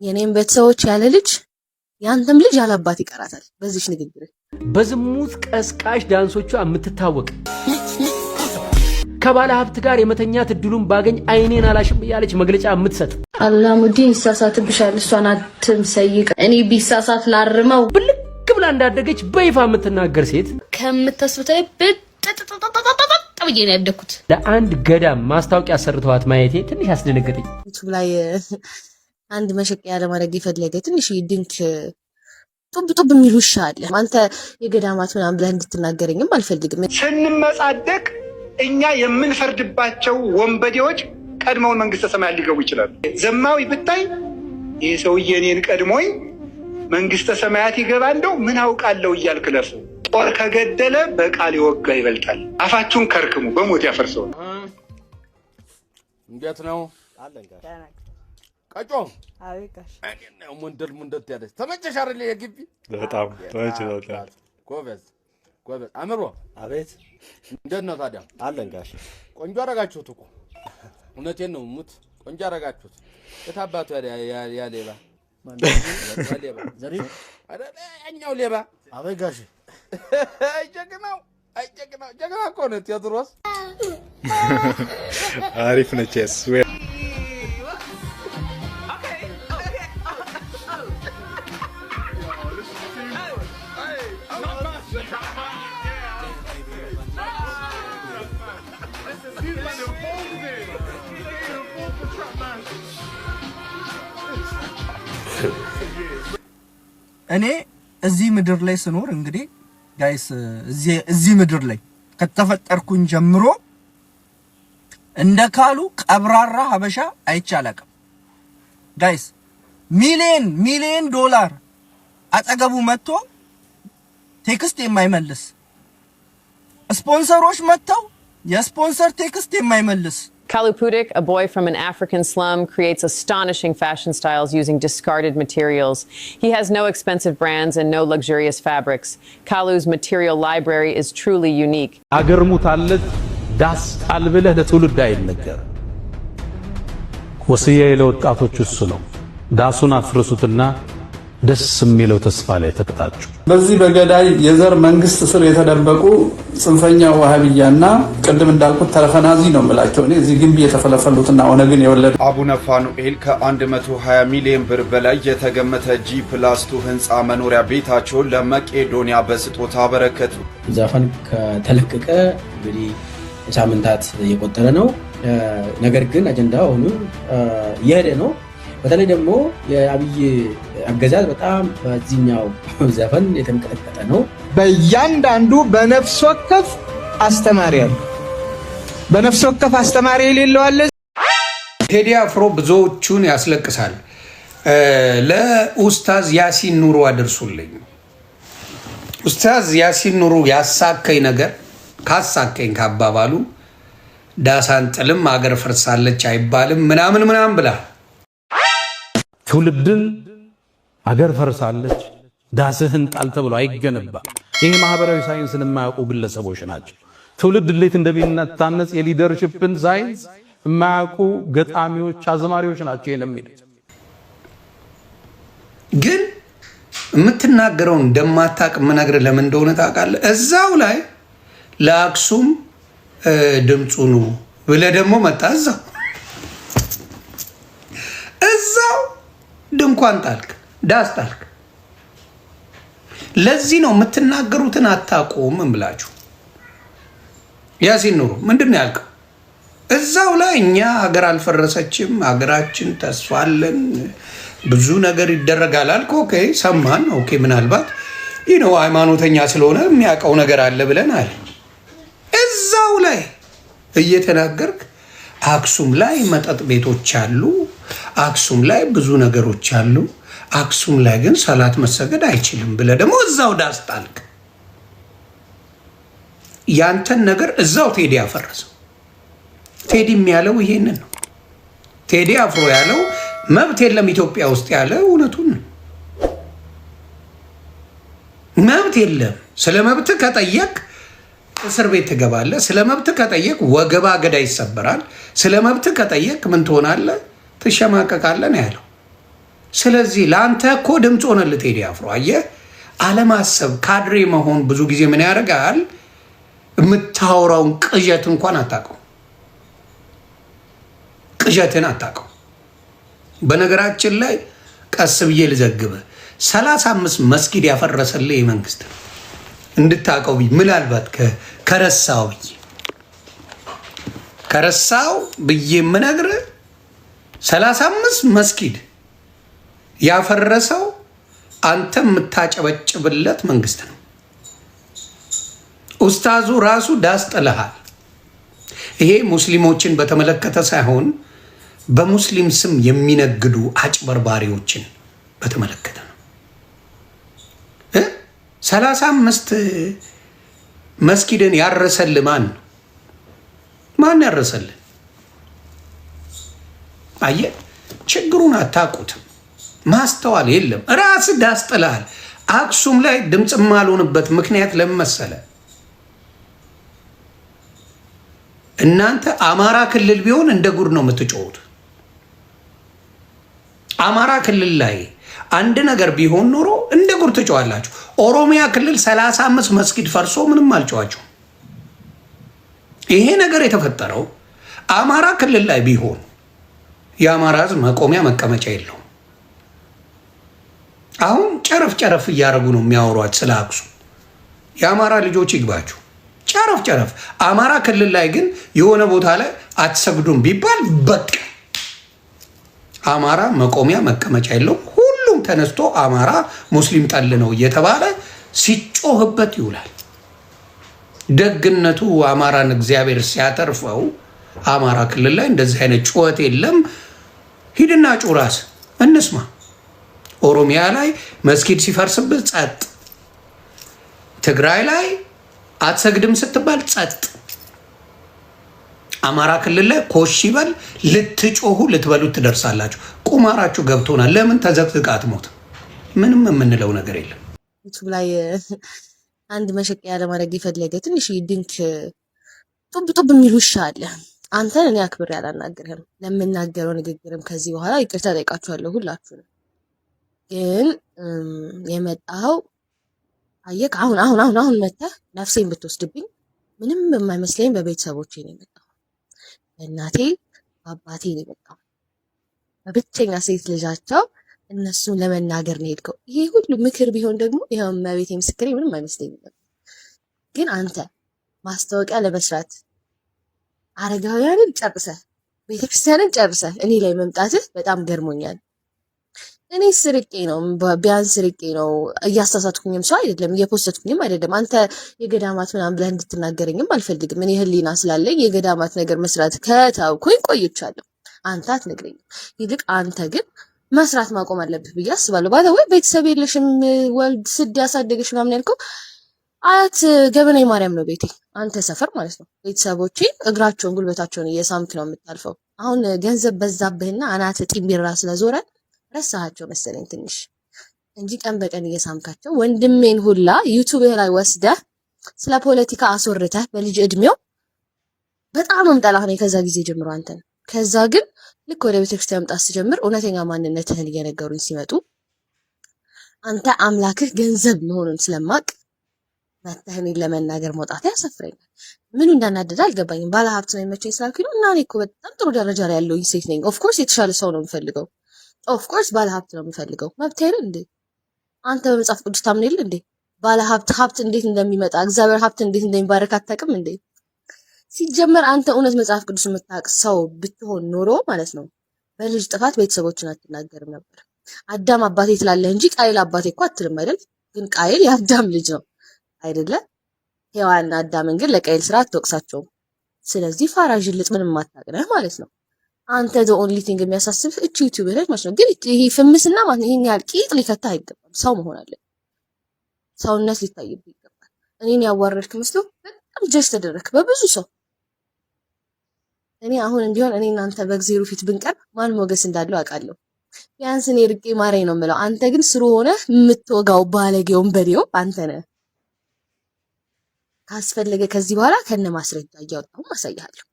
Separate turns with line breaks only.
የኔም ቤተሰቦች ያለ ልጅ ያንተም ልጅ ያለ አባት ይቀራታል። በዚህ ንግግር
በዝሙት ቀስቃሽ ዳንሶቿ የምትታወቅ ከባለ ሀብት ጋር የመተኛት እድሉን ባገኝ አይኔን አላሽም ያለች መግለጫ የምትሰጥ
አላሙዲን ይሳሳትብሻል እሷን አትምሰይቅ እኔ ቢሳሳት ላርመው
ብልክ ብላ እንዳደገች በይፋ የምትናገር ሴት
ከምትስብተይ ብዬ ነው ያደኩት።
ለአንድ ገዳም ማስታወቂያ ሰርተዋት ማየቴ ትንሽ አስደነገጠኝ።
ዩቲዩብ ላይ አንድ መሸቂያ ለማድረግ የፈለገ ትንሽ ድንክ ጡብ የሚሉ ይሻል። አንተ የገዳማት ምናምን ብለህ እንድትናገረኝም አልፈልግም።
ስንመጻደቅ እኛ የምንፈርድባቸው ወንበዴዎች ቀድመውን መንግስተ ሰማያት ሊገቡ ይችላሉ። ዘማዊ ብታይ ይሄ ሰውዬ እኔን ቀድሞኝ መንግስተ ሰማያት ይገባ እንደው ምን አውቃለሁ እያልክ ለሱ ጦር ከገደለ በቃል ይወጋ ይበልጣል። አፋችሁን ከርክሙ በሞት ያፈርሰው።
እንዴት ነው ቀጮ?
አሪካሽ
አገኘው ሙንደል ያለች ተመቸሽ አይደል? የግቢ
በጣም ተመችቶታል።
ጎበዝ አምሮ።
አቤት
እንዴት ነው ታዲያ?
አለን ጋሽ።
ቆንጆ አረጋችሁት እኮ እውነቴን ነው። ሙት ቆንጆ አረጋችሁት። የታባቱ ያ ሌባ ያኛው ሌባ።
አቤት ጋሽ።
ጀግናው ጀግና እኮ ነው ቴዎድሮስ።
አሪፍ ነች እሱ።
እኔ እዚህ ምድር ላይ ስኖር እንግዲህ ጋይስ እዚህ ምድር ላይ ከተፈጠርኩኝ ጀምሮ እንደ ካሉ ቀብራራ ሀበሻ አይቻላቅም ጋይስ። ሚሊየን ዶላር አጠገቡ መጥቶ ቴክስት የማይመልስ ስፖንሰሮች መጥተው የስፖንሰር ቴክስት የማይመልስ
Kalu Pudik, a boy from an African slum, creates astonishing fashion styles using discarded materials. He has no expensive brands and no luxurious fabrics. Kalu's material library is truly unique.
አገር ሙታለች ዳስ ጣልብለህ ለትውልድ አይነገር። ወስዬ ለወጣቶች እሱ ነው። ዳሱን አፍርሱትና ደስ የሚለው ተስፋ ላይ ተቀጣጩ።
በዚህ በገዳይ የዘር መንግስት ስር የተደበቁ ጽንፈኛ ዋሃብያና ቅድም እንዳልኩት ተረፈናዚ ነው የምላቸው እኔ እዚህ ግንብ የተፈለፈሉትና ኦነግን የወለዱ
አቡነ ፋኑኤል ከ120 ሚሊዮን ብር በላይ የተገመተ G+2 ህንፃ መኖሪያ ቤታቸውን ለመቄዶንያ በስጦታ አበረከቱ።
ዘፈን ከተለቀቀ እንግዲህ ሳምንታት እየቆጠረ ነው። ነገር ግን አጀንዳው አሁን እየሄደ ነው። በተለይ ደግሞ የአብይ አገዛዝ በጣም በዚህኛው ዘፈን የተንቀጠቀጠ ነው።
በእያንዳንዱ በነፍስ ወከፍ አስተማሪ አለ። በነፍስ ወከፍ አስተማሪ የሌለው አለ።
ቴዲ አፍሮ ብዙዎቹን ያስለቅሳል። ለኡስታዝ ያሲን ኑሩ አድርሱልኝ። ኡስታዝ ያሲን ኑሩ ያሳከኝ ነገር ካሳከኝ ካባባሉ ዳሳን ጥልም አገር ፈርሳለች አይባልም ምናምን ብላ
ትውልድን አገር ፈርሳለች ዳስህን ጣል ተብሎ አይገነባ። ይሄ ማህበራዊ ሳይንስን የማያውቁ ግለሰቦች ናቸው። ትውልድ እንዴት እንደሚታነጽ የሊደርሺፕን ሳይንስ የማያውቁ ገጣሚዎች፣ አዝማሪዎች ናቸው የሚሉት።
ግን የምትናገረው እንደማታውቅ የምነግርህ ለምን እንደሆነ ታውቃለህ? እዛው ላይ ለአክሱም ድምፁ ነው ብለህ ደግሞ መጣ እዛው ድንኳን ጣልክ፣ ዳስ ጣልክ። ለዚህ ነው የምትናገሩትን አታውቁም እምላችሁ። ያሲን ኑሩ ምንድን ነው ያልከው? እዛው ላይ እኛ ሀገር አልፈረሰችም፣ ሀገራችን ተስፋ አለን፣ ብዙ ነገር ይደረጋል አልክ። ኦኬ ሰማን። ኦኬ ምናልባት ይህ ነው ሃይማኖተኛ ስለሆነ የሚያውቀው ነገር አለ ብለናል። እዛው ላይ እየተናገርክ አክሱም ላይ መጠጥ ቤቶች አሉ፣ አክሱም ላይ ብዙ ነገሮች አሉ፣ አክሱም ላይ ግን ሰላት መሰገድ አይችልም ብለህ ደግሞ እዛው ዳስ ጣልክ። ያንተን ነገር እዛው ቴዲ አፈረሰው። ቴዲ የሚያለው ይሄንን ነው። ቴዲ አፍሮ ያለው መብት የለም ኢትዮጵያ ውስጥ ያለ እውነቱን ነው። መብት የለም። ስለ መብት ከጠየቅ እስር ቤት ትገባለህ። ስለ መብት ከጠየቅ ወገባ ገዳ ይሰበራል። ስለ መብት ከጠየቅ ምን ትሆናለህ? ትሸማቀቃለህ ነው ያለው። ስለዚህ ለአንተ እኮ ድምፅ ሆነልህ ቴዲ አፍሮ። አየህ አለማሰብ ካድሬ መሆን ብዙ ጊዜ ምን ያደርጋል? የምታወራውን ቅዠት እንኳን አታውቀው፣ ቅዠትን አታውቀው። በነገራችን ላይ ቀስ ብዬ ልዘግብህ 35 መስጊድ ያፈረሰልህ መንግስት ነው እንድታውቀው ብዬ ምናልባት ከረሳው ብዬ የምነግርህ 35 መስጊድ ያፈረሰው አንተ የምታጨበጭብለት መንግስት ነው። ኡስታዙ ራሱ ዳስ ጥለሃል። ይሄ ሙስሊሞችን በተመለከተ ሳይሆን በሙስሊም ስም የሚነግዱ አጭበርባሪዎችን በተመለከተ ነው። 35 መስጊድን ያረሰልህ ማን ያረሰልህ? አየህ ችግሩን አታውቁትም። ማስተዋል የለም። ራስ ዳስ ጥለሃል። አክሱም ላይ ድምፅ ማልሆንበት ምክንያት ለምን መሰለህ? እናንተ አማራ ክልል ቢሆን እንደ ጉድ ነው የምትጮሁት። አማራ ክልል ላይ አንድ ነገር ቢሆን ኖሮ እንደ ጉድ ትጮዋላችሁ። ኦሮሚያ ክልል 35 መስጊድ ፈርሶ ምንም አልጮዋችሁ። ይሄ ነገር የተፈጠረው አማራ ክልል ላይ ቢሆን የአማራ ሕዝብ መቆሚያ መቀመጫ የለውም። አሁን ጨረፍ እያደረጉ ነው የሚያወሯት ስለ አክሱም። የአማራ ልጆች ይግባችሁ። ጨረፍ አማራ ክልል ላይ ግን የሆነ ቦታ ላይ አትሰግዱም ቢባል በቃ አማራ መቆሚያ መቀመጫ የለውም። ሁሉም ተነስቶ አማራ ሙስሊም ጠል ነው እየተባለ ሲጮህበት ይውላል። ደግነቱ አማራን እግዚአብሔር ሲያተርፈው አማራ ክልል ላይ እንደዚህ አይነት ጩኸት የለም። ሂድና ጩራስ እንስማ። ኦሮሚያ ላይ መስጊድ ሲፈርስብህ ጸጥ፣ ትግራይ ላይ አትሰግድም ስትባል ጸጥ፣ አማራ ክልል ላይ ኮሽ ይበል ልትጮሁ ልትበሉት ትደርሳላችሁ። ቁማራችሁ ገብቶናል። ለምን ተዘቅዝቃ አትሞት? ምንም የምንለው ነገር የለም።
ዩቱብ ላይ አንድ መሸቂያ ለማድረግ የፈለገ ትንሽ ድንክ ጡብ የሚል ውሻ አለ። አንተን እኔ አክብሬ አላናግርህም። ለምናገረው ንግግርም ከዚህ በኋላ ይቅርታ ጠይቃችኋለሁ ሁላችሁንም። ግን የመጣው አየክ አሁን መተህ ነፍሴን ብትወስድብኝ ምንም የማይመስለኝ በቤተሰቦቼ ነው የመጣው። በእናቴ በአባቴ ነው የመጣው። በብቸኛ ሴት ልጃቸው እነሱን ለመናገር ነው የሄድከው። ይሄ ሁሉ ምክር ቢሆን ደግሞ ይሄው መቤቴ ምስክሬ ምንም አይመስለኝም ነበር። ግን አንተ ማስታወቂያ ለመስራት አረጋውያንን ጨርሰህ ቤተክርስቲያንን ጨርሰህ እኔ ላይ መምጣትህ በጣም ገርሞኛል። እኔ ስርቄ ነው ቢያንስ ስርቄ ነው። እያሳሳትኩኝም ሰው አይደለም፣ እየፖስተትኩኝም አይደለም። አንተ የገዳማት ምናምን ብለህ እንድትናገረኝም አልፈልግም። እኔ ህሊና ስላለኝ የገዳማት ነገር መስራት ከታውኩኝ ቆይቻለሁ። አንተ አትነግረኝም። ይልቅ አንተ ግን መስራት ማቆም አለብህ ብዬ አስባለሁ። ባለ ወይ ቤተሰብ የለሽም ወልድ ስድ ያሳደገሽ ምናምን ያልከው አያት ገበና ማርያም ነው ቤቴ፣ አንተ ሰፈር ማለት ነው። ቤተሰቦቼ እግራቸውን ጉልበታቸውን እየሳምክ ነው የምታልፈው። አሁን ገንዘብ በዛብህና አናት ጢምቢራ ስለዞረ ረሳሃቸው መሰለኝ ትንሽ እንጂ ቀን በቀን እየሳምካቸው ወንድሜን ሁላ ዩቲዩብ ላይ ወስደህ ስለ ፖለቲካ አስወርተህ በልጅ እድሜው በጣም መምጠላህ ነው ከዛ ጊዜ ጀምሮ አንተን። ከዛ ግን ልክ ወደ ቤተክርስቲያን መምጣት ስጀምር እውነተኛ ማንነትህን እየነገሩኝ ሲመጡ አንተ አምላክህ ገንዘብ መሆኑን ስለማቅ መተህን ለመናገር መውጣት ያሰፍረኛል። ምኑ እንዳናደደ አልገባኝም። ባለ ሀብት ነው የሚመቸኝ ስላልኩኝ ነው። እና እኔ እኮ በጣም ጥሩ ደረጃ ላይ ያለሁኝ ሴት ነኝ። ኦፍኮርስ የተሻለ ሰው ነው የምፈልገው። ኦፍኮርስ ባለ ሀብት ነው የምፈልገው። መብት አይደል እንዴ? አንተ በመጽሐፍ ቅዱስ ታምን የለ እንዴ? ባለ ሀብት እንዴት እንደሚመጣ እግዚአብሔር ሀብት እንዴት እንደሚባረክ አታውቅም እንዴ? ሲጀመር አንተ እውነት መጽሐፍ ቅዱስ የምታውቅ ሰው ብትሆን ኖሮ ማለት ነው በልጅ ጥፋት ቤተሰቦችን አትናገርም ነበር። አዳም አባቴ ትላለህ እንጂ ቃይል አባቴ እኮ አትልም አይደል? ግን ቃይል የአዳም ልጅ ነው አይደለ? ሔዋንና አዳምን ግን ለቃይል ስራ አትወቅሳቸውም። ስለዚህ ፋራ ጅልጥ ምንም ማታውቅነህ ማለት ነው። አንተ the only thing የሚያሳስብህ እቺ ዩቲዩብ ላይ ማለት ነው። ግን ይሄ ፍምስና ማለት ነው ይሄን ያህል ቂጥ ሊከታ አይገባም። ሰው መሆን አለ፣ ሰውነት ሊታይብህ ይገባል። እኔን ያዋረድክ መስሎ በጣም ጀጅ ተደረክ በብዙ ሰው። እኔ አሁን እንዲሆን እኔ እናንተ በእግዚአብሔር ፊት ብንቀርብ ማን ሞገስ እንዳለው አውቃለሁ። ቢያንስ እኔ ርቄ ማረኝ ነው የምለው። አንተ ግን ስሩ ሆነ የምትወጋው ባለጌውን በዴው አንተ ነህ። ካስፈለገ ከዚህ በኋላ ከነ ማስረጃ እያወጣሁ አሳያለሁ።